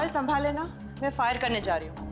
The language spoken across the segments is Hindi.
बाल संभाल लेना, मैं फायर करने जा रही हूँ।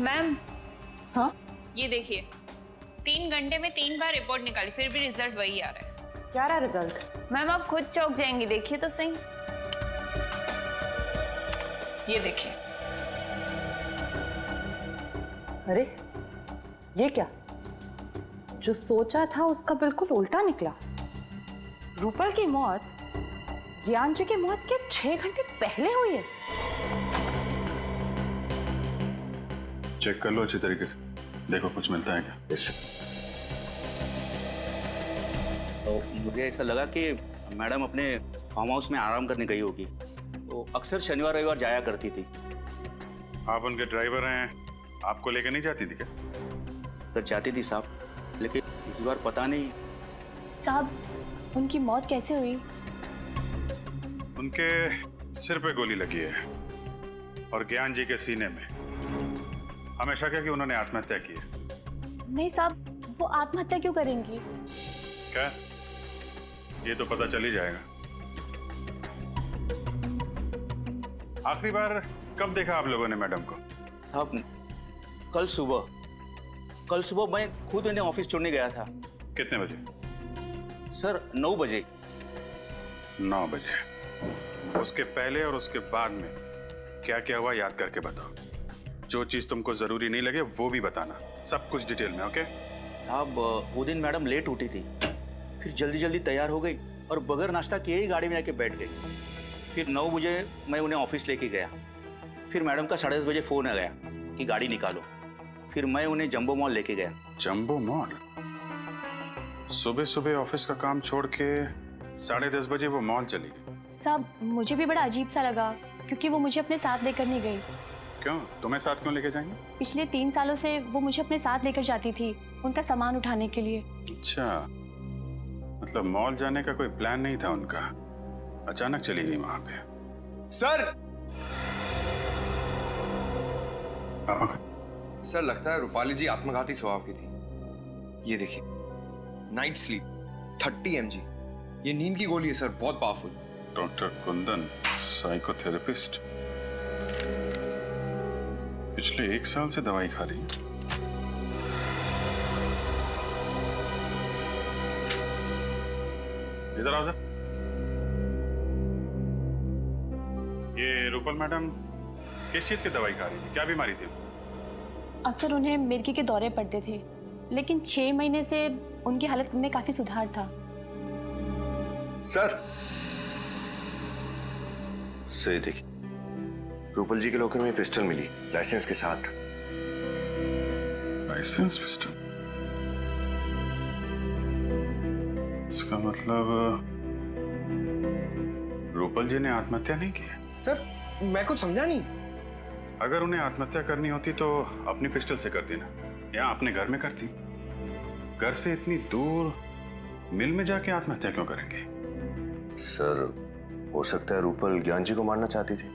मैम, हाँ, ये देखिए 3 घंटे में 3 बार रिपोर्ट निकाली, फिर भी रिजल्ट वही आ रहा है। क्या रहा रिजल्ट? मैम आप खुद चौंक जाएंगी, देखिए तो सही। ये देखिए। अरे ये क्या, जो सोचा था उसका बिल्कुल उल्टा निकला। रूपल की मौत ज्ञान जी की मौत के 6 घंटे पहले हुई है। चेक कर लो अच्छी तरीके से, देखो कुछ मिलता है क्या। तो मुझे ऐसा लगा कि मैडम अपने फार्म हाउस में आराम करने गई होगी, तो अक्सर शनिवार रविवार जाया करती थी। आप उनके ड्राइवर हैं, आपको लेकर नहीं जाती थी क्या? अगर जाती थी साहब, लेकिन इस बार पता नहीं। साहब उनकी मौत कैसे हुई? उनके सिर पे गोली लगी है और ज्ञान जी के सीने में। हमेशा क्या कि उन्होंने आत्महत्या की है। नहीं साहब, वो आत्महत्या क्यों करेंगी? क्या? ये तो पता चल ही जाएगा। आखिरी बार कब देखा आप लोगों ने मैडम को? साहब कल सुबह मैं खुद इन्हें ऑफिस छोड़ने गया था। कितने बजे? सर 9 बजे। 9 बजे। उसके पहले और उसके बाद में क्या क्या हुआ याद करके बताओ। जो चीज तुमको जरूरी नहीं लगे वो भी बताना, सब कुछ डिटेल में। ओके साहब, वो दिन मैडम लेट उठी थी, फिर जल्दी जल्दी तैयार हो गई और बगैर नाश्ता किए ही गाड़ी में जाके बैठ गई। फिर 9 बजे मैं उन्हें ऑफिस लेके गया। फिर मैडम का 10:30 बजे फोन आ गया कि गाड़ी निकालो। फिर मैं उन्हें जंबो मॉल लेके गया। Jumbo mall? सुबह सुबह ऑफिस का काम छोड़ के 10:30 बजे वो मॉल चली गई? साहब मुझे भी बड़ा अजीब सा लगा, क्योंकि वो मुझे अपने साथ लेकर नहीं गई। क्यों, तुम्हें साथ क्यों लेके जाएंगे? पिछले 3 सालों से वो मुझे अपने साथ लेकर जाती थी, उनका सामान उठाने के लिए। अच्छा, मतलब मॉल जाने का कोई प्लान नहीं था उनका, अचानक चली गई वहां पे। सर! सर लगता है रूपाली जी आत्मघाती स्वभाव की थी। ये देखिए, नाइट स्लीप 30 mg, ये नींद की गोली है सर, बहुत पावरफुल। डॉक्टर कुंदन, साइकोथेरेपिस्ट, पिछले 1 साल से दवाई खा रही है। इधर आओ। ये रूपल मैडम किस चीज की दवाई खा रही थी, क्या बीमारी थी? अक्सर उन्हें मिर्गी के दौरे पड़ते थे, लेकिन 6 महीने से उनकी हालत में काफी सुधार था। सर से देखिए, रूपल जी के लॉकर में पिस्टल मिली, लाइसेंस के साथ। License pistol? इसका मतलब रूपल जी ने आत्महत्या नहीं की? सर मैं कुछ समझा नहीं। अगर उन्हें आत्महत्या करनी होती तो अपनी पिस्टल से करती ना, या अपने घर में करती। घर से इतनी दूर मिल में जाके आत्महत्या क्यों करेंगे? सर हो सकता है रूपल ज्ञान जी को मारना चाहती थी,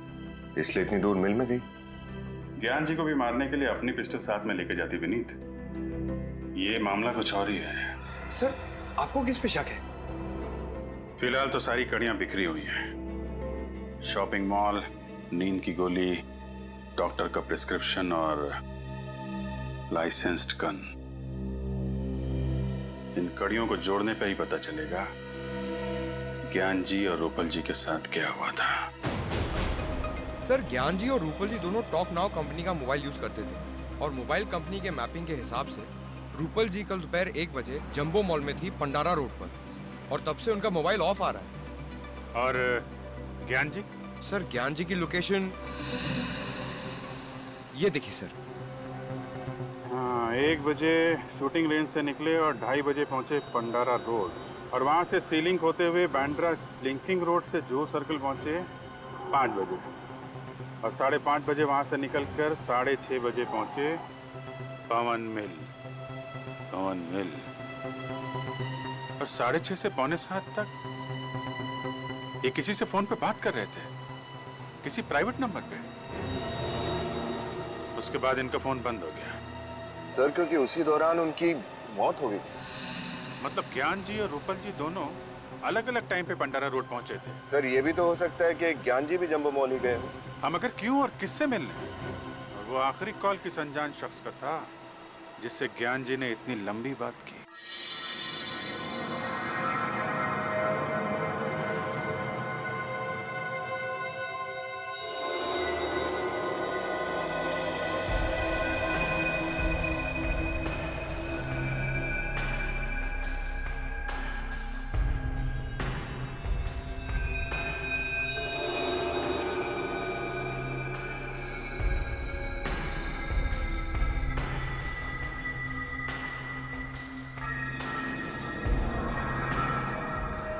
इसलिए इतनी दूर मिल में गई। ज्ञान जी को भी मारने के लिए अपनी पिस्टल साथ में लेके जाती विनीत। ये मामला कुछ और ही है। सर आपको किस पे शक है? फिलहाल तो सारी कड़ियां बिखरी हुई हैं। शॉपिंग मॉल, नींद की गोली, डॉक्टर का प्रिस्क्रिप्शन और लाइसेंस्ड गन। इन कड़ियों को जोड़ने पे ही पता चलेगा ज्ञान जी और रूपल जी के साथ क्या हुआ था। सर ज्ञान जी और रूपल जी दोनों टॉक नाउ कंपनी का मोबाइल यूज करते थे, और मोबाइल कंपनी के मैपिंग के हिसाब से रूपल जी कल दोपहर 1 बजे जंबो मॉल में थी पंडारा रोड पर, और तब से उनका मोबाइल ऑफ आ रहा है। और ज्ञान जी? सर ज्ञान जी की लोकेशन ये देखिए सर। हाँ, 1 बजे शूटिंग रेंज से निकले और 2:30 बजे पहुंचे पंडारा रोड, और वहां से सीलिंग होते हुए बांद्रा लिंकिंग रोड से जूहू सर्कल पहुंचे 5 बजे, और 5:30 बजे वहां से निकलकर 6:30 बजे पहुंचे पवन मिल। और 6:30 से 6:45 तक ये किसी से फोन पे बात कर रहे थे, किसी प्राइवेट नंबर पे। उसके बाद इनका फोन बंद हो गया। सर क्योंकि उसी दौरान उनकी मौत हो गई थी। मतलब ज्ञान जी और रूपल जी दोनों अलग अलग टाइम पे पंडारा रोड पहुंचे थे। सर ये भी तो हो सकता है कि ज्ञान जी भी जंबो मॉल ही गए हो। हम अगर क्यों और किससे मिलने? और वो आखिरी कॉल किस अनजान शख्स का था जिससे ज्ञान जी ने इतनी लंबी बात की।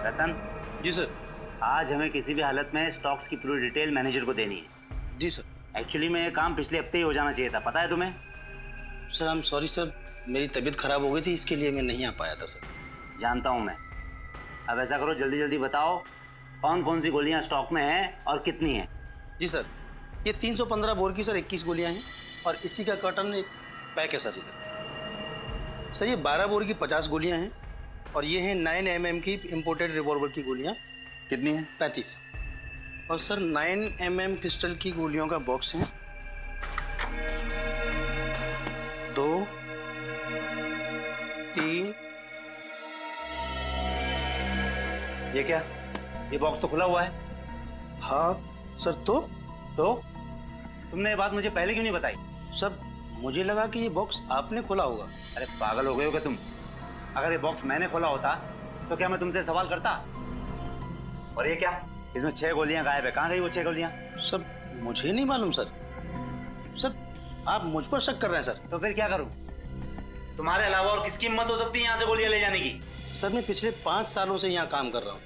रतन जी सर। आज हमें किसी भी हालत में स्टॉक्स की पूरी डिटेल मैनेजर को देनी है। जी सर। एक्चुअली में ये काम पिछले हफ्ते ही हो जाना चाहिए था, पता है तुम्हें? Sir I am sorry sir, मेरी तबीयत खराब हो गई थी, इसके लिए मैं नहीं आ पाया था सर। जानता हूँ मैं। अब ऐसा करो, जल्दी जल्दी बताओ कौन कौन सी गोलियाँ स्टॉक में हैं और कितनी हैं। जी सर, ये 315 बोर की सर 21 गोलियाँ हैं और इसी का कर्टन एक पैक है सर इधर। सर ये 12 बोर की 50 गोलियाँ हैं और ये हैं 9 mm की इम्पोर्टेड रिवॉल्वर की गोलियाँ। कितनी हैं? 35। और सर 9 mm पिस्टल की गोलियों का बॉक्स है 2 3। ये क्या? ये बॉक्स तो खुला हुआ है। हाँ सर। तो तुमने ये बात मुझे पहले क्यों नहीं बताई? सर मुझे लगा कि ये बॉक्स आपने खोला होगा। अरे पागल हो गए हो क्या तुम? अगर ये बॉक्स मैंने खोला होता तो क्या मैं तुमसे सवाल करता? और ये क्या? इसमें 6 गोलियां गायब है, कहाँ गई वो 6 गोलियां? सर मुझे नहीं मालूम सर। सर आप मुझ पर शक कर रहे हैं सर। तो फिर क्या करूं? तुम्हारे अलावा और किसकी हिम्मत हो सकती है यहाँ से गोलियां ले जाने की? सर मैं पिछले 5 सालों से यहाँ काम कर रहा हूँ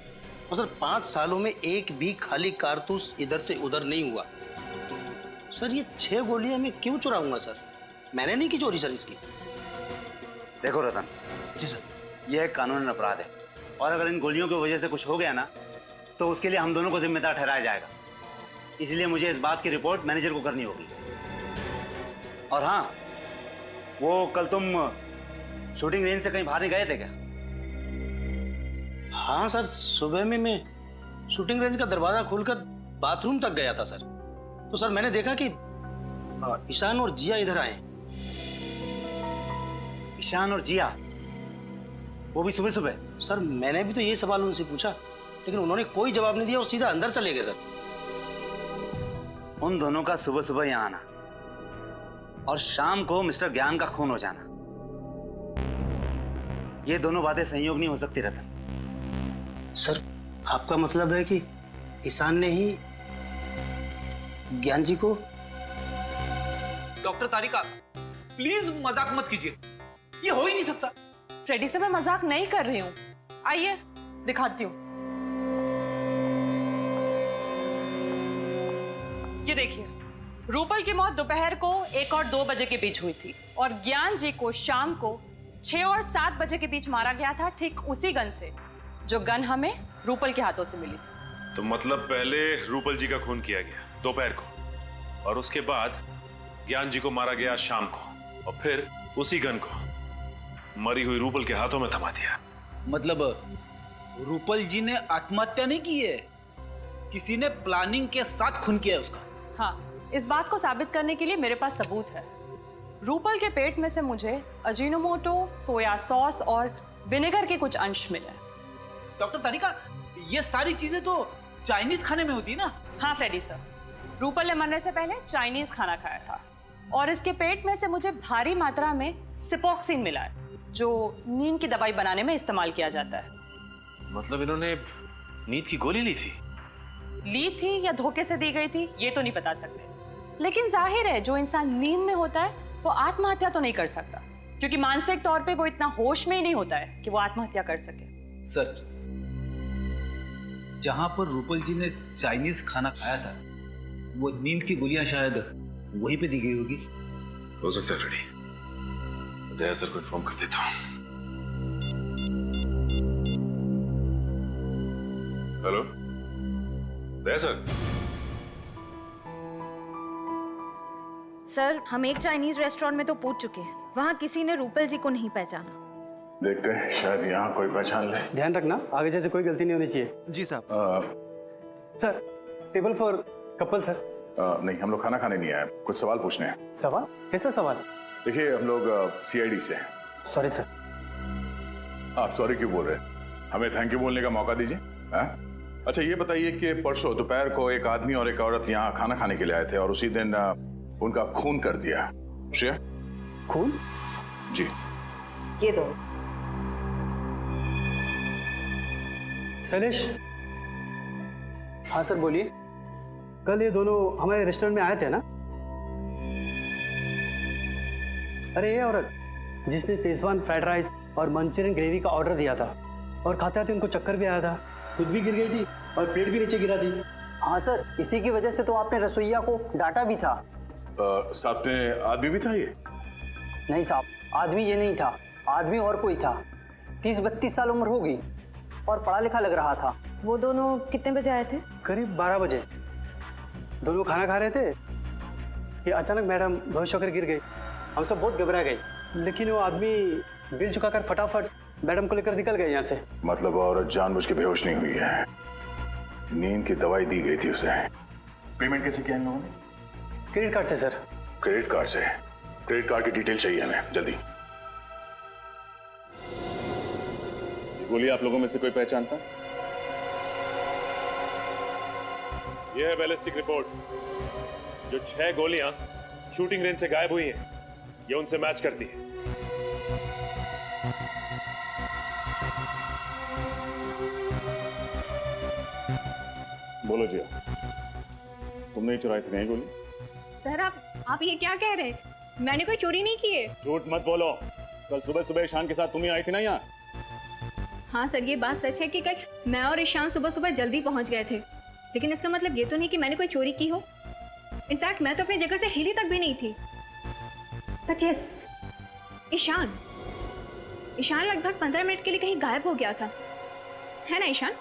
और सर 5 सालों में एक भी खाली कारतूस इधर से उधर नहीं हुआ। सर ये 6 गोलियां मैं क्यों चुराऊंगा सर? मैंने नहीं की चोरी सर इसकी। देखो रतन जी सर। यह एक कानूनी अपराध है और अगर इन गोलियों की वजह से कुछ हो गया ना तो उसके लिए हम दोनों को जिम्मेदार ठहराया जाएगा। इसलिए मुझे इस बात की रिपोर्ट मैनेजर को करनी होगी। और हाँ, वो कल तुम शूटिंग रेंज से कहीं बाहर नहीं गए थे क्या? हाँ सर, सुबह में मैं शूटिंग रेंज का दरवाजा खोलकर बाथरूम तक गया था सर। तो सर मैंने देखा कि ईशान और जिया इधर आए। ईशान और जिया? वो भी सुबह सुबह? सर मैंने भी तो ये सवाल उनसे पूछा लेकिन उन्होंने कोई जवाब नहीं दिया और सीधा अंदर चले गए सर। उन दोनों का सुबह सुबह यहाँ आना और शाम को मिस्टर ज्ञान का खून हो जाना, ये दोनों बातें संयोग नहीं हो सकती रतन। सर आपका मतलब है कि ईशान ने ही ज्ञान जी को? डॉक्टर तारिका प्लीज मजाक मत कीजिए, ये हो ही नहीं सकता। फ्रेडी से मैं मजाक नहीं कर रही हूँ, आइए दिखाती हूँ। ये देखिए, रूपल की मौत दोपहर को 1 और 2 बजे के बीच हुई थी और ज्ञान जी को शाम को 6 और 7 बजे के बीच मारा गया था, ठीक उसी गन से जो गन हमें रूपल के हाथों से मिली थी। तो मतलब पहले रूपल जी का खून किया गया दोपहर को और उसके बाद ज्ञान जी को मारा गया शाम को और फिर उसी गन को मरी हुई रूपल के हाथों में थमा दिया। मतलब रूपल जी ने आत्महत्या नहीं की है, किसी ने प्लानिंग के साथ खून किया है उसका। हाँ, इस बात को साबित करने के लिए मेरे पास सबूत है। रूपल के पेट में से मुझे अजीनोमोटो, सोया सॉस और विनेगर के कुछ अंश मिले। डॉक्टर तारिका, ये सारी चीजें तो चाइनीज खाने में होती है ना? हाँ फ्रेडी सर, रूपल ने मरने से पहले चाइनीज खाना खाया था और इसके पेट में से मुझे भारी मात्रा में सिपोक्सिन मिला है जो नींद की दवाई बनाने में इस्तेमाल किया जाता है। मतलब इन्होंने नींद की गोली ली थी? ली थी या धोखे से दी गई थी ये तो नहीं बता सकते, लेकिन जाहिर है जो इंसान नींद में होता है वो आत्महत्या तो नहीं कर सकता, क्योंकि मानसिक तौर पे वो इतना होश में ही नहीं होता है कि वो आत्महत्या कर सके। सर, जहां पर रूपल जी ने चाइनीज खाना खाया था वो नींद की गोलियां शायद वहीं पे दी गई होगी। हो सकता है फ्रेडी। दया सर को इन्फॉर्म कर देता हूँ। हेलो दया सर। सर, हम एक चाइनीज रेस्टोरेंट में तो पूछ चुके हैं, वहाँ किसी ने रूपल जी को नहीं पहचाना। देखते हैं शायद यहाँ कोई पहचान ले। ध्यान रखना आगे जैसे कोई गलती नहीं होनी चाहिए। जी साहब। Sir, table for couple sir. नहीं, हम लोग खाना खाने नहीं आए, कुछ सवाल पूछने हैं। सवाल? कैसा सवाल? देखिए हम लोग CID से हैं। Sorry sir. आप सॉरी क्यों बोल रहे हैं? हमें थैंक यू बोलने का मौका दीजिए। अच्छा ये बताइए कि परसों दोपहर को एक आदमी और एक औरत यहाँ खाना खाने के लिए आए थे और उसी दिन उनका खून कर दिया। श्रेया? खून? जी। ये दो। शैलेश? हाँ सर बोलिए। कल ये दोनों हमारे रेस्टोरेंट में आए थे ना? अरे ये औरत जिसने शेजवान फ्राइड राइस और मंचूरियन ग्रेवी का ऑर्डर दिया था और खाते आते उनको चक्कर भी आया था, खुद भी गिर गई थी और प्लेट भी नीचे गिरा थी। हाँ सर, इसी की वजह से तो आपने रसोइया को डांटा भी था। साथ में आदमी भी था ये? नहीं साहब, आदमी ये नहीं था, आदमी और कोई था। 30-32 साल उम्र होगी और पढ़ा लिखा लग रहा था। वो दोनों कितने बजे आए थे? करीब 12 बजे। दोनों खाना खा रहे थे कि अचानक मैडम बेहोश होकर गिर गई। हम सब बहुत घबरा गए, लेकिन वो आदमी बिल चुकाकर फटाफट मैडम को लेकर निकल गए यहाँ से। मतलब औरत जानबूझ के बेहोश नहीं हुई है, नींद की दवाई दी गई थी उसे। पेमेंट कैसे किया इन लोगों ने? क्रेडिट कार्ड से सर। क्रेडिट कार्ड से? क्रेडिट कार्ड की डिटेल चाहिए हमें जल्दी। गोली आप लोगों में से कोई पहचानता? यह है बैलिस्टिक रिपोर्ट। जो 6 गोलियां शूटिंग रेंज से गायब हुई हैं, ये उनसे मैच करती है। बोलो जी, तुमने ही चुराई थी नहीं गोली? सर आप ये क्या कह रहे हैं? मैंने कोई चोरी नहीं की है। झूठ मत बोलो। कल सुबह सुबह ईशान के साथ तुम ही आई थी ना यहाँ? हाँ सर, ये बात सच है कि कल मैं और ईशान सुबह सुबह जल्दी पहुंच गए थे, लेकिन इसका मतलब ये तो नहीं कि मैंने कोई चोरी की हो। इनफैक्ट मैं तो अपनी जगह से हिली तक भी नहीं थी। बट यस, ईशान लगभग 15 मिनट के लिए कहीं गायब हो गया था, है ना ईशान?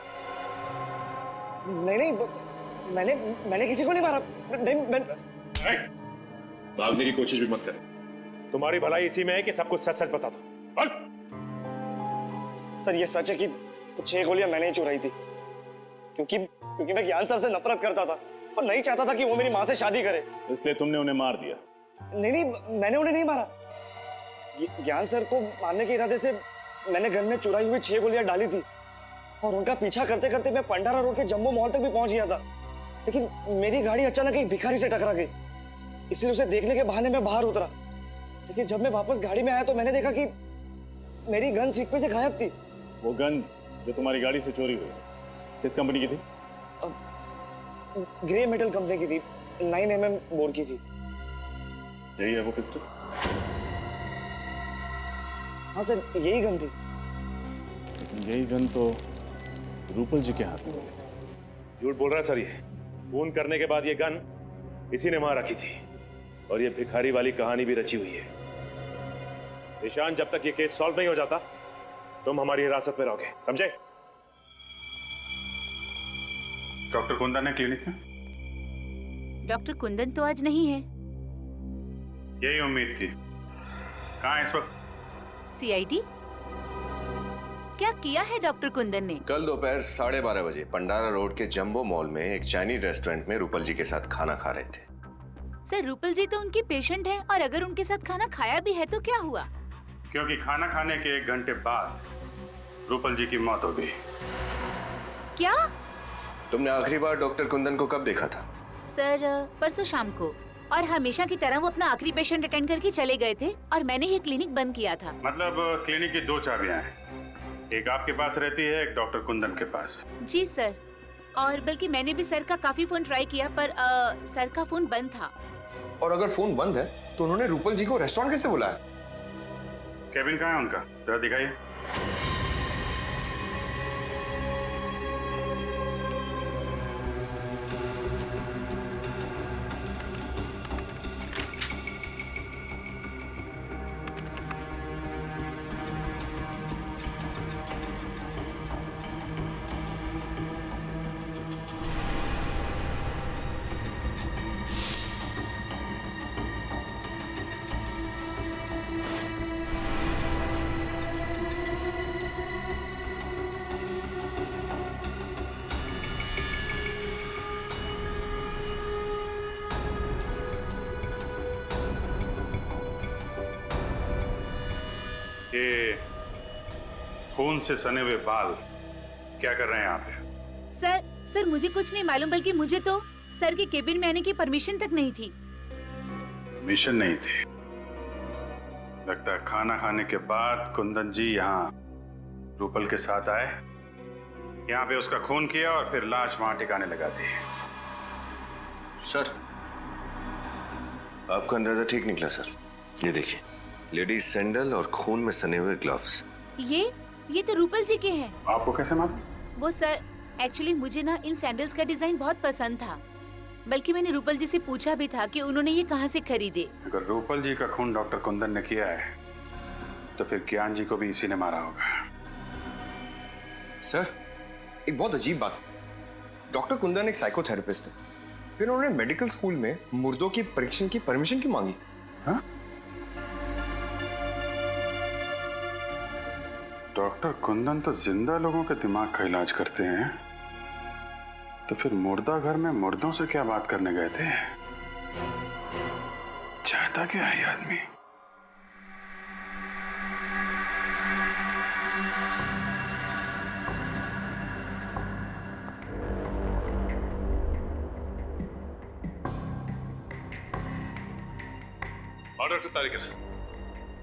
नहीं, मैंने किसी को नहीं मारा। नहीं, भागने की कोशिश भी मत करें। तुम्हारी भलाई इसी में है कि सब कुछ सच सच बता दो। सर ये सच है कि 6 गोलियां मैंने ही चुराई थी, क्योंकि मैं ज्ञान सर से नफरत करता था और नहीं चाहता था कि वो मेरी माँ से शादी करे। इसलिए तुमने उन्हें मार दिया? नहीं, मैंने उन्हें नहीं मारा। ज्ञान सर को मारने के इरादे से मैंने गन में चुराई हुई 6 गोलियां डाली थी और उनका पीछा करते करते मैं पंडारा रोड के जम्बो मॉल तक भी पहुंच गया था, लेकिन मेरी गाड़ी अचानक एक भिखारी से टकरा गई, इसलिए उसे देखने के बहाने मैं बाहर उतरा। लेकिन जब मैं वापस गाड़ी में आया तो मैंने देखा कि मेरी गन सीट पे से गायब थी। वो गन जो तुम्हारी गाड़ी से चोरी हुई किस कंपनी की थी? ग्रे मेटल कंपनी की थी, 9mm बोर की थी। यही है वो पिस्टल? हाँ सर, यही गन थी। यही गन तो रूपल जी के हाथ में मिली थी। झूठ बोल रहा है सर ये। खून करने के बाद ये गन इसी ने वहां रखी थी और ये भिखारी वाली कहानी भी रची हुई है। ईशान, जब तक ये केस सॉल्व नहीं हो जाता तुम हमारी हिरासत में रहोगे, समझे? डॉक्टर कुंदन है क्लिनिक में? डॉक्टर कुंदन तो आज नहीं है। यही उम्मीद थी। कहाँ है इस वक्त? CID? क्या किया है डॉक्टर कुंदन ने? कल दोपहर 12:30 बजे पंडारा रोड के जंबो मॉल में एक चाइनीज रेस्टोरेंट में रूपल जी के साथ खाना खा रहे थे। सर, रूपल जी तो उनकी पेशेंट हैं और अगर उनके साथ खाना खाया भी है तो क्या हुआ? क्योंकि खाना खाने के 1 घंटे बाद रूपल जी की मौत हो गई। क्या? तुमने आखिरी बार डॉक्टर कुंदन को कब देखा था? सर, परसों शाम को, और हमेशा की तरह वो अपना आखिरी पेशेंट अटेंड करके चले गए थे और मैंने ही क्लिनिक बंद किया था। मतलब क्लिनिक की 2 चाबियां हैं, एक आपके पास रहती है, एक डॉक्टर कुंदन के पास। जी सर। और बल्कि मैंने भी सर का काफी फोन ट्राई किया पर सर का फोन बंद था। और अगर फोन बंद है तो उन्होंने रूपल जी को रेस्टोरेंट कैसे बुलाया? केबिन कहाँ है उनका, जरा दिखाइए। ये खून से सने हुए बाल क्या कर रहे हैं यहाँ पे? सर मुझे कुछ नहीं मालूम, बल्कि मुझे तो सर के केबिन में आने की परमिशन तक नहीं थी। मिशन नहीं थी? लगता है खाना खाने के बाद कुंदन जी यहाँ रूपल के साथ आए, यहाँ पे उसका खून किया और फिर लाश वहां टिकाने लगा दी। सर, आपका अंदाजा ठीक निकला सर। ये देखिए, लेडीज सैंडल और खून में सने हुए ग्लव्स। ये तो रूपल जी के हैं। आपको कैसे मालूम? वो सर, एक्चुअली मुझे ना इन सैंडल्स का डिजाइन बहुत पसंद था, बल्कि मैंने रूपल जी से पूछा भी था कि उन्होंने ये कहाँ से खरीदे। अगर रूपल जी का खून डॉक्टर कुंदन ने किया है तो फिर ज्ञान जी को भी इसी ने मारा होगा। सर, एक बहुत अजीब बात है। डॉक्टर कुंदन एक साइकोथेरेपिस्ट है, फिर उन्होंने मेडिकल स्कूल में मुर्दों की परीक्षण की परमिशन क्यों मांगी? हाँ? डॉक्टर कुंदन तो जिंदा लोगों के दिमाग का इलाज करते हैं, तो फिर मुर्दा घर में मुर्दों से क्या बात करने गए थे? चाहता क्या है ये आदमी? डॉक्टर तारिका,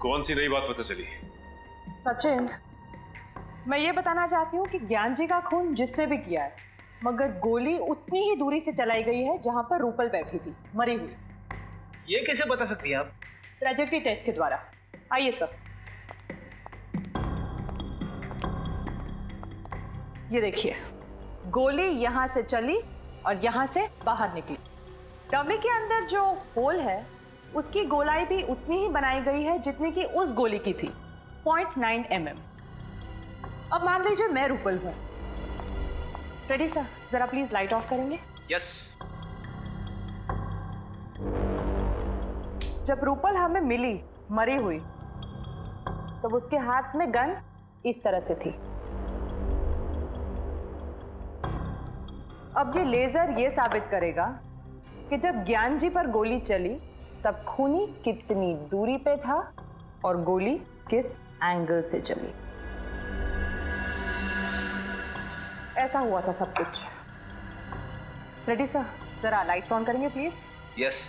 कौन सी नई बात पता चली? सचिन, मैं ये बताना चाहती हूँ कि ज्ञान जी का खून जिसने भी किया है, मगर गोली उतनी ही दूरी से चलाई गई है जहां पर रूपल बैठी थी मरी हुई। ये कैसे बता सकती हैं आप? ट्रेजेक्टरी टेस्ट के द्वारा। आइए सर, ये देखिए, गोली यहां से चली और यहां से बाहर निकली। डमी के अंदर जो होल है उसकी गोलाई भी उतनी ही बनाई गई है जितनी की उस गोली की थी, 0.9 mm। अब मान लीजिए मैं रूपल हूं। रेडी सर, जरा प्लीज लाइट ऑफ करेंगे? यस। जब रूपल हमें मिली मरी हुई तब उसके हाथ में गन इस तरह से थी। अब ये लेजर ये साबित करेगा कि जब ज्ञान जी पर गोली चली तब खूनी कितनी दूरी पे था और गोली किस एंगल से चली। ऐसा हुआ था सब कुछ। रेडी सर, जरा लाइट्स ऑन करेंगे प्लीज? यस।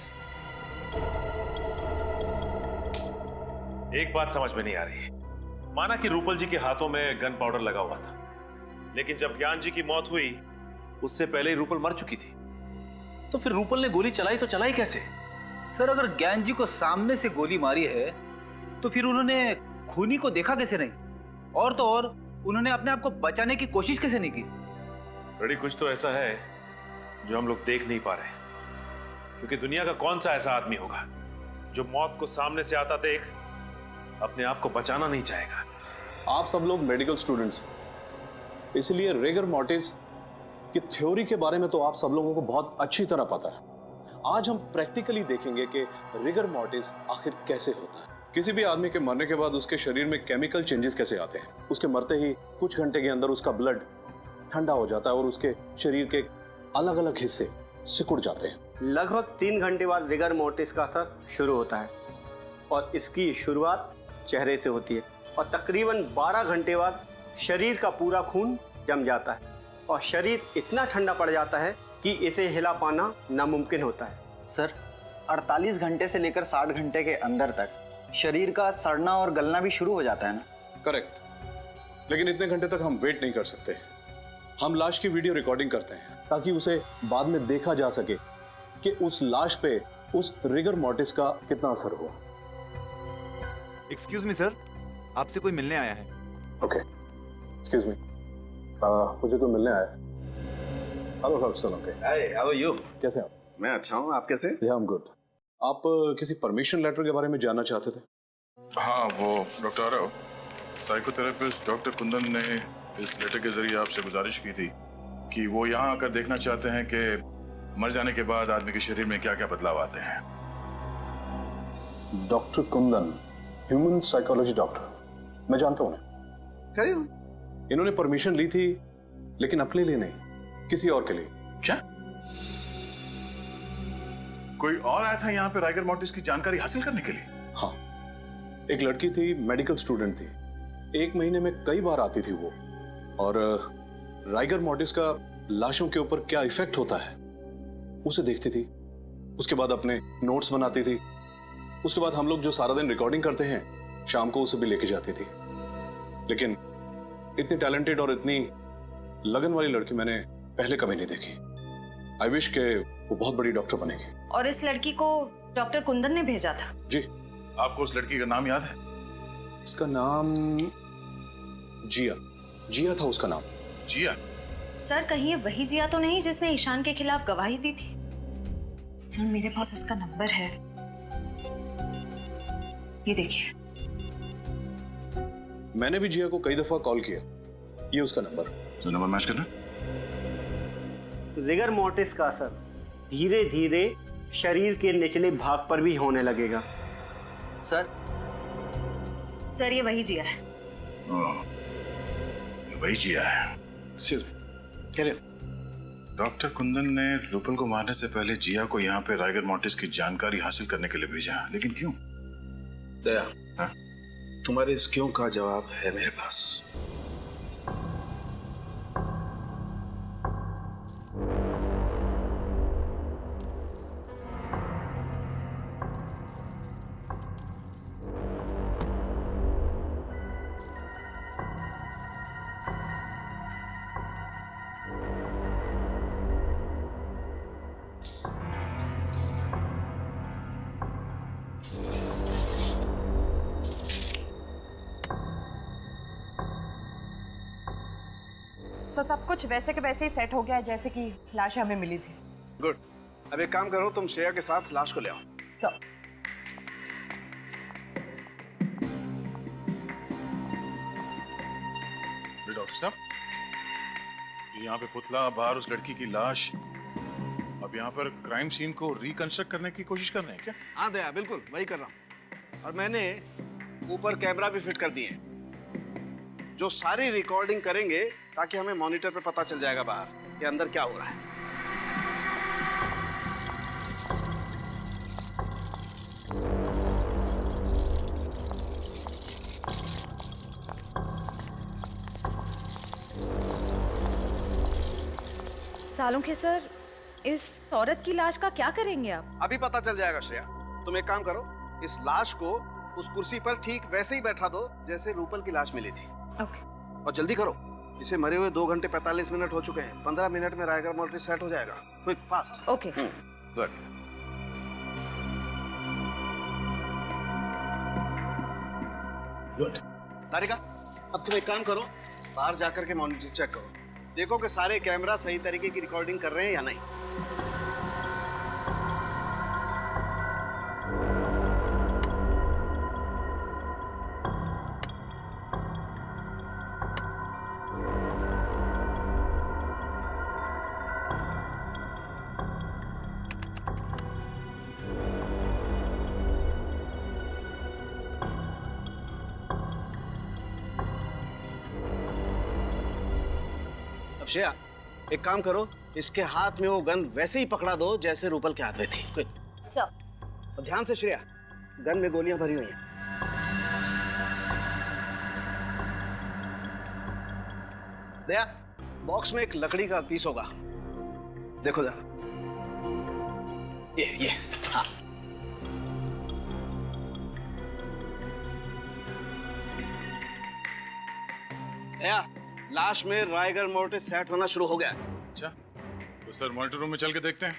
एक बात समझ में नहीं आ रही। माना कि रूपल जी के हाथों में गन पाउडर लगा हुआ था, लेकिन जब ज्ञान जी की मौत हुई उससे पहले ही रूपल मर चुकी थी, तो फिर रूपल ने गोली चलाई तो चलाई कैसे? सर, अगर ज्ञान जी को सामने से गोली मारी है तो फिर उन्होंने खूनी को देखा कैसे नहीं? और तो और उन्होंने अपने आप को बचाने की कोशिश कैसे नहीं की? रेडी, कुछ तो ऐसा है जो हम लोग देख नहीं पा रहे, क्योंकि दुनिया का कौन सा ऐसा आदमी होगा जो मौत को सामने से आता देख अपने आप को बचाना नहीं चाहेगा। आप सब लोग मेडिकल स्टूडेंट्स हैं, इसलिए रिगर मॉर्टिस की थ्योरी के बारे में तो आप सब लोगों को बहुत अच्छी तरह पता है। आज हम प्रैक्टिकली देखेंगे कि रिगर मॉर्टिस आखिर कैसे होता है। किसी भी आदमी के मरने के बाद उसके शरीर में केमिकल चेंजेस कैसे आते हैं। उसके मरते ही कुछ घंटे के अंदर उसका ब्लड ठंडा हो जाता है और उसके शरीर के अलग अलग हिस्से सिकुड़ जाते हैं। लगभग 3 घंटे बाद रिगर मोर्टिस का असर शुरू होता है और इसकी शुरुआत चेहरे से होती है और तकरीबन 12 घंटे बाद शरीर का पूरा खून जम जाता है और शरीर इतना ठंडा पड़ जाता है कि इसे हिला पाना नामुमकिन होता है। सर, 48 घंटे से लेकर 60 घंटे के अंदर तक शरीर का सड़ना और गलना भी शुरू हो जाता है ना? करेक्ट, लेकिन इतने घंटे तक हम वेट नहीं कर सकते। हम लाश की वीडियो रिकॉर्डिंग करते हैं ताकि उसे बाद में देखा जा सके कि उस लाश पे उस रिगर मॉर्टिस का कितना असर हुआ। एक्सक्यूज मी सर, आपसे कोई मिलने आया है। ओके, एक्सक्यूज मी, मुझे कोई मिलने आया है। Hello professor. Okay, hi, how are you? कैसे आप? मैं अच्छा हूँ, आप कैसे? या आई एम गुड। आप किसी परमिशन लेटर के बारे में जानना चाहते थे? हाँ, वो doctor Aarav, psychotherapist doctor Kundan ने इस लेटर के जरिए आपसे गुजारिश की थी कि वो यहाँ आकर देखना चाहते हैं कि मर जाने के बाद आदमी के शरीर में क्या क्या बदलाव आते हैं। Doctor Kundan, human psychology doctor, मैं जानता हूँ उन्हें। इन्होंने परमिशन ली थी, लेकिन अपने लिए नहीं, किसी और के लिए। क्या? कोई और आया था यहाँ पे राइगर मॉर्टिस की जानकारी हासिल करने के लिए? हाँ, एक लड़की थी, मेडिकल स्टूडेंट थी, 1 महीने में कई बार आती थी वो, और राइगर मॉर्टिस का लाशों के ऊपर क्या इफेक्ट होता है उसे देखती थी। उसके बाद अपने नोट्स बनाती थी। उसके बाद हम लोग जो सारा दिन रिकॉर्डिंग करते हैं, शाम को उसे भी लेके जाती थी। लेकिन इतनी टैलेंटेड और इतनी लगन वाली लड़की मैंने पहले कभी नहीं देखी। आई विश के वो बहुत बड़ी डॉक्टर बनेगी। और इस लड़की को डॉक्टर कुंदन ने भेजा था? जी। आपको उस लड़की का नाम याद है? इसका नाम जिया, जिया था उसका नाम। जिया? सर, कहीं ये वही जिया तो नहीं जिसने ईशान के खिलाफ गवाही दी थी? सर, मेरे पास उसका नंबर है, ये देखिए। मैंने भी जिया को कई दफा कॉल किया, ये उसका नंबर। तो नंबर मैच करना। रिगर मॉर्टिस का असर धीरे धीरे शरीर के निचले भाग पर भी होने लगेगा। सर, ये वही जिया है। वही जिया है। डॉक्टर कुंदन ने रूपल को मारने से पहले जिया को यहाँ पे राइगर मॉर्टिस की जानकारी हासिल करने के लिए भेजा, लेकिन क्यों? दया, तुम्हारे इस क्यों का जवाब है मेरे पास। तो सब कुछ वैसे के वैसे ही सेट हो गया है जैसे कि लाश हमें मिली थी। गुड। अब एक काम करो, तुम श्रेया के साथ लाश को ले आओ। चल। डॉक्टर साहब, यहाँ पे पुतला, बाहर उस लड़की की लाश, अब यहाँ पर क्राइम सीन को रिकंस्ट्रक्ट करने की कोशिश कर रहे हैं क्या? हाँ दया, बिल्कुल वही कर रहा हूँ। और मैंने ऊपर कैमरा भी फिट कर दिए हैं जो सारी रिकॉर्डिंग करेंगे, ताकि हमें मॉनिटर पे पता चल जाएगा बाहर कि अंदर क्या हो रहा है। सालुंखे सर, इस औरत की लाश का क्या करेंगे आप? अभी पता चल जाएगा श्रेया। तुम एक काम करो, इस लाश को उस कुर्सी पर ठीक वैसे ही बैठा दो जैसे रूपल की लाश मिली थी। ओके। और जल्दी करो, इसे मरे हुए 2 घंटे 45 मिनट हो चुके हैं। 15 मिनट में राइगर मॉर्टिस सेट हो जाएगा। Quick, fast. Okay. Good. Good. Tarika, अब तुम एक काम करो, बाहर जाकर के मॉनिटर चेक करो, देखो कि सारे कैमरा सही तरीके की रिकॉर्डिंग कर रहे हैं या नहीं। श्रेया, एक काम करो, इसके हाथ में वो गन वैसे ही पकड़ा दो जैसे रूपल के हाथ में थी। क्विक। सर। और ध्यान से श्रेया, गन में गोलियां भरी हुई हैं। दया, बॉक्स में एक लकड़ी का पीस होगा, देखो जरा। ये हाँ। दया, लाश में रायगर मोर्टिस सेट होना शुरू हो गया है। अच्छा, तो सर मॉनिटर रूम में चल के देखते हैं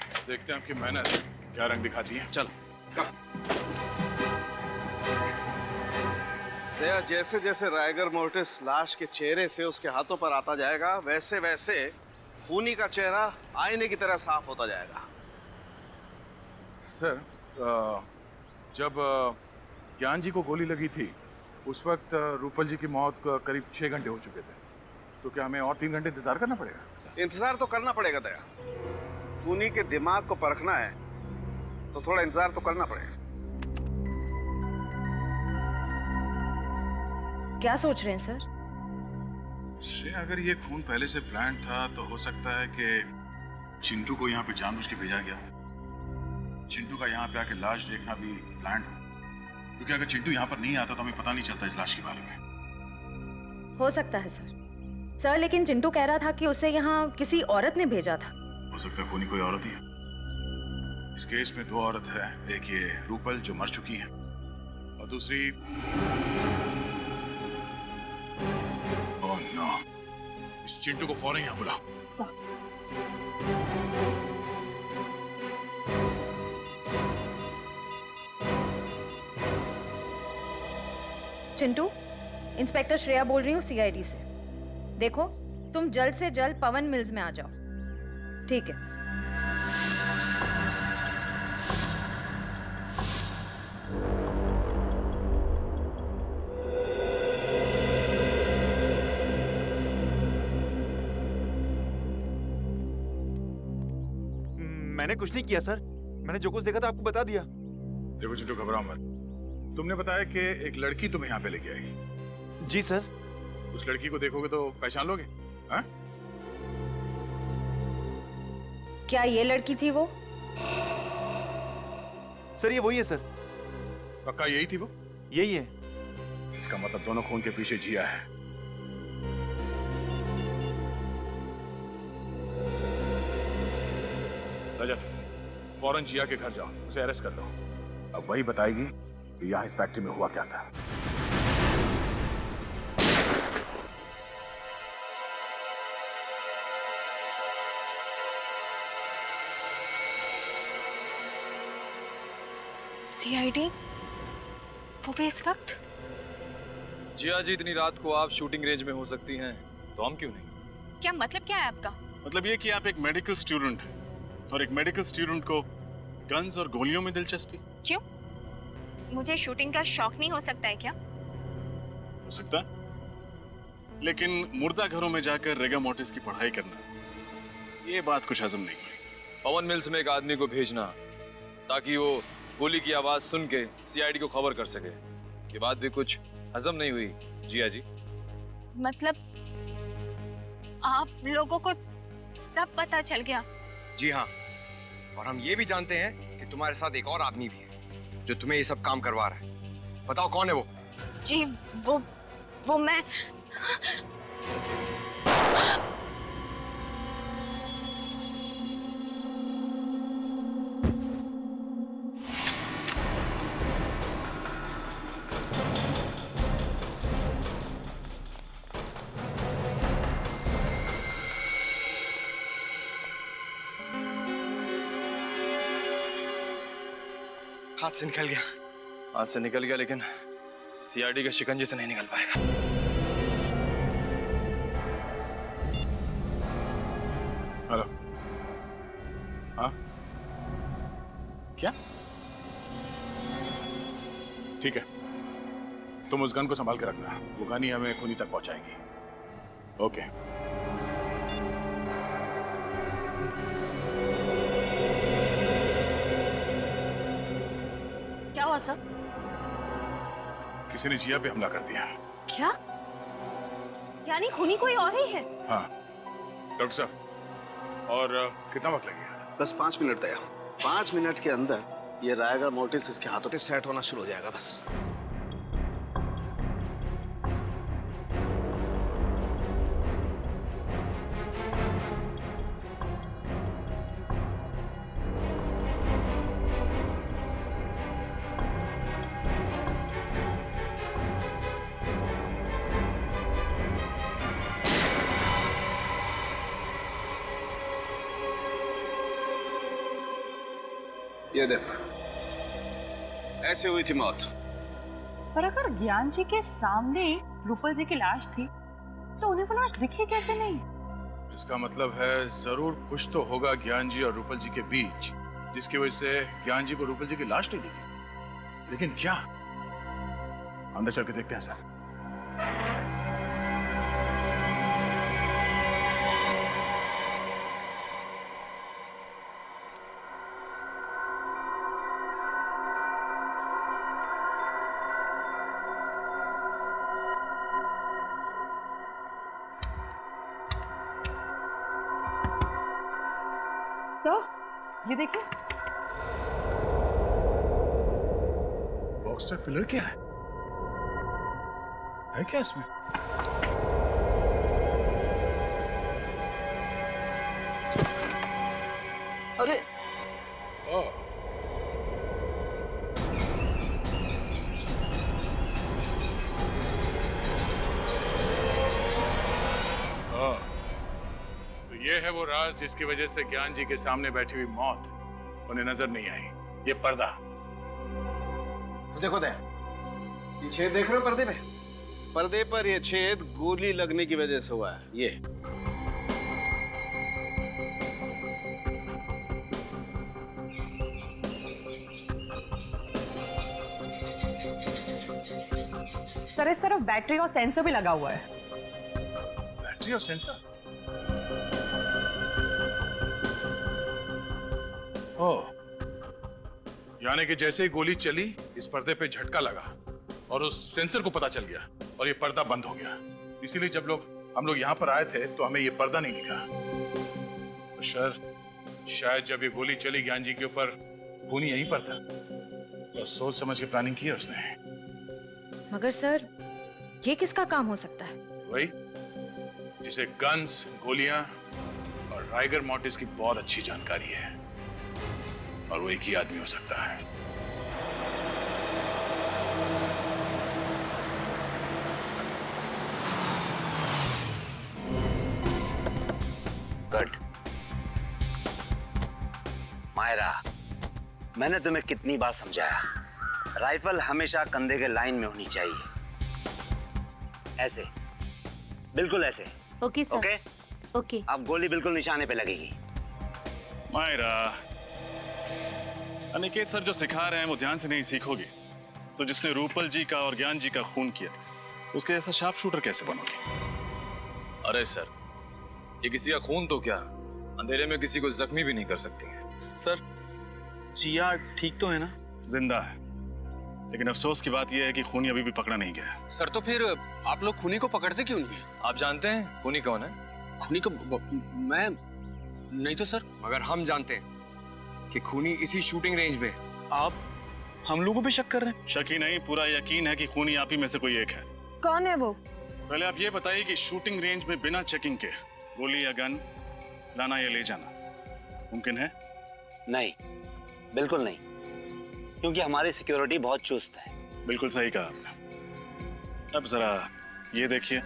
आपकी मेहनत क्या रंग दिखाती है। चलो। दया, जैसे जैसे रायगर मोर्टिस लाश के चेहरे से उसके हाथों पर आता जाएगा, वैसे वैसे खूनी का चेहरा आईने की तरह साफ होता जाएगा। सर, जब ज्ञान जी को गोली लगी थी उस वक्त रूपल जी की मौत करीब 6 घंटे हो चुके थे, तो क्या हमें और 3 घंटे इंतजार करना पड़ेगा? इंतजार तो करना पड़ेगा दया। खूनी के दिमाग को परखना है तो थोड़ा इंतजार तो करना पड़ेगा। क्या सोच रहे हैं सर? श्रेया, अगर ये खून पहले से प्लान था तो हो सकता है कि चिंटू को यहाँ पे जानबूझ के भेजा गया। चिंटू का यहाँ पे आके लाश देखना भी प्लान हो, क्योंकि अगर चिंटू यहाँ पर नहीं आता तो हमें पता नहीं चलता इस लाश के बारे में। हो सकता है सर, लेकिन चिंटू कह रहा था कि उसे यहाँ किसी औरत ने भेजा था। हो सकता है खूनी कोई औरत ही है। इस केस में 2 औरत है, एक ये रूपल जो मर चुकी है और दूसरी नो, इस चिंटू को फौरन यहाँ बुलाओ। चिंटू, इंस्पेक्टर श्रेया बोल रही हूँ सीआईडी से। देखो, तुम जल्द से जल्द पवन मिल्स में आ जाओ। ठीक है। मैंने कुछ नहीं किया सर, मैंने जो कुछ देखा था आपको बता दिया। देखो चिंटू, घबराओ मत। तुमने बताया कि एक लड़की तुम्हें यहाँ पे लेके आएगी। जी सर। उस लड़की को देखोगे तो पहचान लोगे? हाँ? क्या ये लड़की थी वो? सर ये वही है सर। पक्का यही थी वो? यही है। इसका मतलब दोनों खून के पीछे जिया है। रजत, फौरन जिया के घर जाओ, उसे अरेस्ट कर लो। अब वही बताएगी कि यहाँ इस फैक्ट्री में हुआ क्या था। सीआईडी? वो भी इस वक्त? जिया जी, इतनी रात को आप शूटिंग रेंज में हो सकती हैं, तो हम क्यों नहीं? क्या मतलब क्या है आपका? मतलब ये कि आप एक मेडिकल स्टूडेंट हैं और एक मेडिकल स्टूडेंट को गन्स और गोलियों में दिलचस्पी। क्यों? मुझे शूटिंग का शौक नहीं हो सकता है क्या? हो सकता, लेकिन मुर्दा घरों में जाकर रेगा मोर्टिस की पढ़ाई करना, ये बात कुछ हजम नहीं हुई। पवन मिल्स में एक आदमी को भेजना ताकि वो गोली की आवाज सुन के सीआईडी को खबर कर सके, ये बात भी कुछ हजम नहीं हुई जिया जी। मतलब आप लोगों को सब पता चल गया? जी हाँ, और हम ये भी जानते हैं कि तुम्हारे साथ एक और आदमी भी है जो तुम्हें ये सब काम करवा रहा है। बताओ कौन है वो? जी वो मैं। हाथ से निकल गया। हाथ से निकल गया, लेकिन सीआईडी के शिकंजे से नहीं निकल पाएगा। हेलो। हाँ? क्या? ठीक है, तुम उस गन को संभाल के रखना, वो गन ही हमें खूनी तक पहुंचाएगी। ओके। क्या हुआ सर? किसी ने जिया पे हमला कर दिया। क्या? यानी खूनी कोई और ही है? हाँ डॉक्टर साहब, और कितना वक्त लगेगा? बस 5 मिनट दया। 5 मिनट के अंदर ये रायगर मोर्टिस इसके हाथों पे सेट होना शुरू हो जाएगा बस। ये देख, ऐसे हुई थी मौत। पर अगर ज्ञान जी के सामने रूपल जी की लाश थी तो उन्हें वो लाश दिखी कैसे नहीं? इसका मतलब है जरूर कुछ तो होगा ज्ञान जी और रूपल जी के बीच, जिसकी वजह से ज्ञान जी को रूपल जी की लाश नहीं दिखी। लेकिन क्या? अंदर चल के देखते हैं सर। तो ये देखिए, बॉक्सर पिलर क्या है क्या इसमें? अरे तो ये है वो राज जिसकी वजह से ज्ञान जी के सामने बैठी हुई मौत उन्हें नजर नहीं आई। ये पर्दा। देखो दे, ये छेद देख रहे हो पर्दे पे? पर्दे पर ये छेद गोली लगने की वजह से हुआ है। ये सर इस तरफ बैटरी और सेंसर भी लगा हुआ है। बैटरी और सेंसर? ओह, यानी कि जैसे ही गोली चली इस पर्दे पे झटका लगा और उस सेंसर को पता चल गया और ये पर्दा बंद हो गया। इसीलिए जब हम लोग यहाँ पर आए थे तो हमें ये पर्दा नहीं दिखा। तो शायद जब ये गोली चली ज्ञान जी के ऊपर, खून यहीं पर था। तो सोच समझ के प्लानिंग की है उसने। मगर सर ये किसका काम हो सकता है? वही जिसे गन्स, गोलियां और राइगर मॉर्टिस की बहुत अच्छी जानकारी है, और वो एक ही आदमी हो सकता है। गुड। मायरा, मैंने तुम्हें कितनी बार समझाया, राइफल हमेशा कंधे के लाइन में होनी चाहिए। ऐसे, बिल्कुल ऐसे। Okay sir. ओके? ओके। अब गोली बिल्कुल निशाने पे लगेगी। मायरा, अनिकेत सर जो सिखा रहे हैं वो ध्यान से नहीं सीखोगे तो जिसने रूपल जी का और ज्ञान जी का खून किया उसके जैसा शार्प शूटर कैसे बनोगे? अरे सर, ये किसी का खून तो क्या, अंधेरे में किसी को जख्मी भी नहीं कर सकती है। सर, जिया ठीक तो है ना? जिंदा है, लेकिन अफसोस की बात यह है कि खूनी अभी भी पकड़ा नहीं गया। सर तो फिर आप लोग खूनी को पकड़ते क्यों नहीं? आप जानते हैं खूनी कौन है? खूनी को मैं नहीं तो सर। मगर हम जानते हैं कि खूनी इसी शूटिंग रेंज में। आप हम लोगों पे शक कर रहे हैं? शक ही नहीं, पूरा यकीन है कि खूनी आप ही में से कोई एक है। कौन है वो? पहले आप ये बताइए कि शूटिंग रेंज में बिना चेकिंग के गोली या गन लाना या ले जाना मुमकिन है? नहीं, बिल्कुल नहीं, क्योंकि हमारी सिक्योरिटी बहुत चुस्त है। बिल्कुल सही कहा आपने। अब जरा ये देखिए,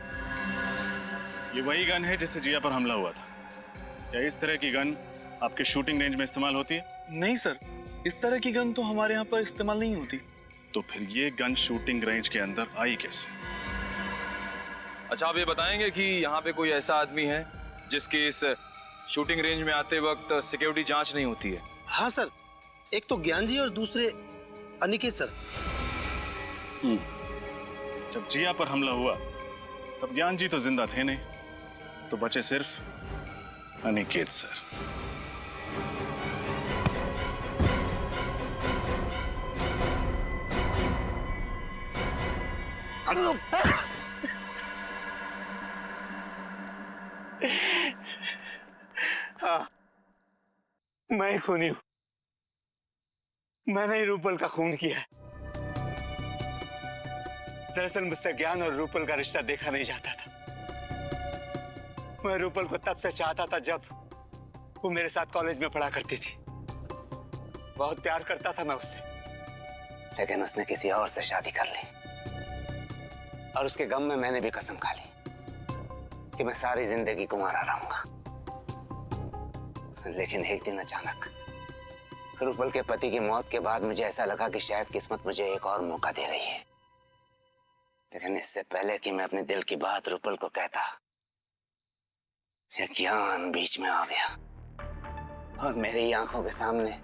ये वही गन है जिससे जिया पर हमला हुआ था। क्या इस तरह की गन आपके शूटिंग रेंज में इस्तेमाल होती है? नहीं सर, इस तरह की गन तो हमारे यहाँ पर इस्तेमाल नहीं होती। तो फिर ये गन शूटिंग रेंज के अंदर आई कैसे? अच्छा, आप ये बताएंगे कि यहाँ पे कोई ऐसा आदमी है जिसकी इस शूटिंग रेंज में आते वक्त सिक्योरिटी जांच नहीं होती है? हाँ सर, एक तो ज्ञान जी और दूसरे अनिकेत सर। जब जिया पर हमला हुआ तब ज्ञान जी तो जिंदा थे नहीं, तो बचे सिर्फ अनिकेत सर। हाँ, मैं खूनी हूं। मैंने ही रूपल का खून किया है। दरअसल मुझसे ज्ञान और रूपल का रिश्ता देखा नहीं जाता था। मैं रूपल को तब से चाहता था जब वो मेरे साथ कॉलेज में पढ़ा करती थी। बहुत प्यार करता था मैं उससे, लेकिन उसने किसी और से शादी कर ली। और उसके गम में मैंने भी कसम खा ली कि मैं सारी जिंदगी कुंवारा रहूंगा। लेकिन एक दिन अचानक रूपल के पति की मौत के बाद मुझे ऐसा लगा कि शायद किस्मत मुझे एक और मौका दे रही है, लेकिन इससे पहले कि मैं अपने दिल की बात रूपल को कहता, ये ज्ञान बीच में आ गया और मेरी आंखों के सामने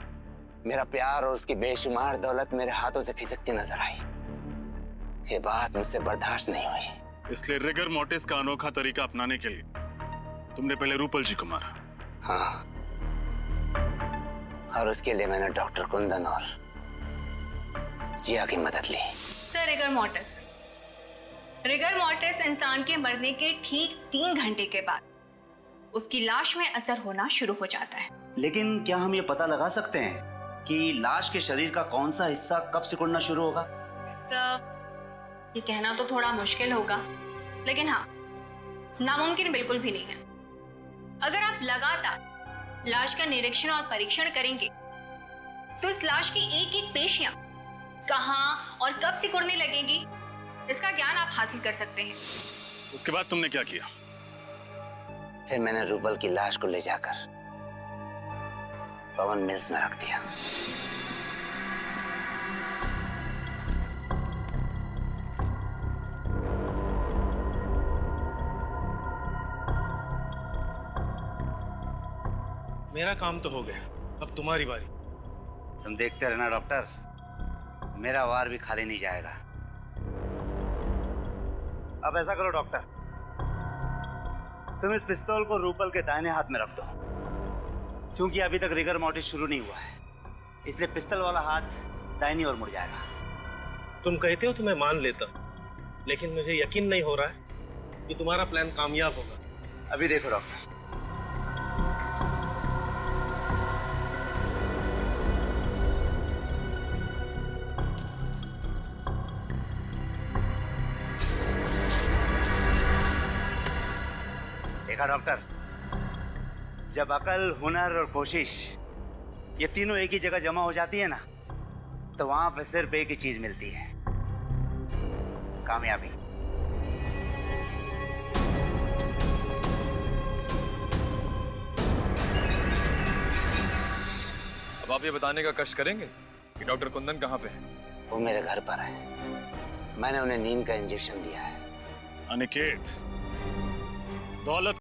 मेरा प्यार और उसकी बेशुमार दौलत मेरे हाथों से खिसकती नजर आई। ये बात मुझसे बर्दाश्त नहीं हुई। इसलिए रिगर मोर्टिस का अनोखा तरीका अपनाने के लिए तुमने पहले रूपल जी को मारा। हाँ, और उसके लिए मैंने डॉक्टर कुंदन और जिया की मदद ली। सर, रिगर मॉर्टिस इंसान के मरने के ठीक 3 घंटे के बाद उसकी लाश में असर होना शुरू हो जाता है। लेकिन क्या हम ये पता लगा सकते हैं कि लाश के शरीर का कौन सा हिस्सा कब सिकुड़ना शुरू होगा? सर, ये कहना तो थोड़ा मुश्किल होगा, लेकिन हाँ, नामुमकिन बिल्कुल भी नहीं है। अगर आप लगातार लाश का निरीक्षण और परीक्षण करेंगे तो इस लाश की एक एक पेशियां कहां और कब सिकुड़ने लगेंगी, इसका ज्ञान आप हासिल कर सकते हैं। उसके बाद तुमने क्या किया? फिर मैंने रूपल की लाश को ले जाकर पवन मिल्स में रख दिया। मेरा काम तो हो गया, अब तुम्हारी बारी। तुम देखते रहना डॉक्टर, मेरा वार भी खाली नहीं जाएगा। अब ऐसा करो डॉक्टर, तुम इस पिस्तौल को रूपल के दाहिने हाथ में रख दो, क्योंकि अभी तक रिगर मॉर्टिस शुरू नहीं हुआ है, इसलिए पिस्तौल वाला हाथ दाहिनी ओर मुड़ जाएगा। तुम कहते हो तो मैं मान लेता, लेकिन मुझे यकीन नहीं हो रहा है कि तुम्हारा प्लान कामयाब होगा। अभी देखो डॉक्टर, देखा डॉक्टर, जब अकल, हुनर और कोशिश ये तीनों एक ही जगह जमा हो जाती है ना, तो वहां पे सिर्फ एक ही चीज मिलती है, कामयाबी। अब आप ये बताने का कष्ट करेंगे कि डॉक्टर कुंदन कहाँ पे है? वो मेरे घर पर है, मैंने उन्हें नींद का इंजेक्शन दिया है। अनिकेत, दौलत